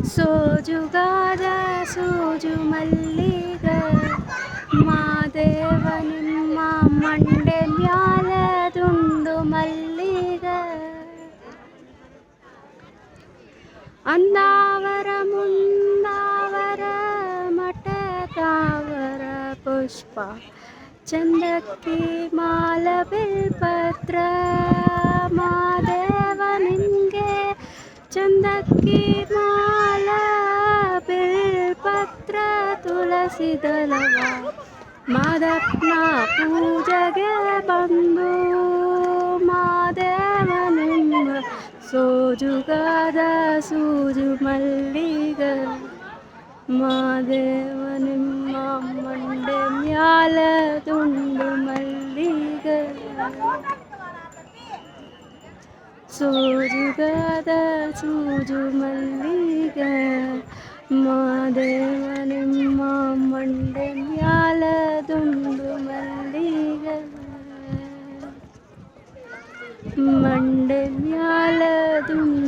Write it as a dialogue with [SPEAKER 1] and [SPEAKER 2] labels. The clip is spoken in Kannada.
[SPEAKER 1] ಸೋಜುಗಾದ ಸೂಜು ಮಲ್ಲಿಗ ಮಾದೇವ ನಿಮ್ಮ ಮಂಡೆ ಮ್ಯಾಲ ದುಂಡು ಮಲ್ಲಿಗ ಅಂದಾವರ ಮುಂದಾವರ ಮಠದಾವರ ಪುಷ್ಪ ಚಂದಕ್ಕಿ ಮಾಲ ಬಿಲ್ಪತ್ರ ಮಾದೇವ ನಿನ್ಗೆ ಚಂದಕ್ಕಿ ಮಾಲ ಬಿಲ್ಪತ್ರ ತುಳಸಿ ದಳವ ಮಾದಪ್ಪನ ಪೂಜೆಗೆ ಬಂದು ಮಾದೇವ ನಿಮ್ಮ ಸೋಜುಗಾದ ಸೂಜು ಮಲ್ಲಿಗ ಮಾದೇವ ನಿಮ್ಮ ಮಂಡೆ ಮ್ಯಾಲ ದುಂಡು ಮಲ್ಲಿಗ ಸೋಜುಗಾದ ಸೂಜು ಮಲ್ಲಿಗ ಮಾದೇವ ನಿಮ್ಮ ಮಂಡೆ ಮ್ಯಾಲ ದುಂಡು ಮಲ್ಲಿಗ ಮಂಡೆ ಮ್ಯಾಲ ದುಂಡು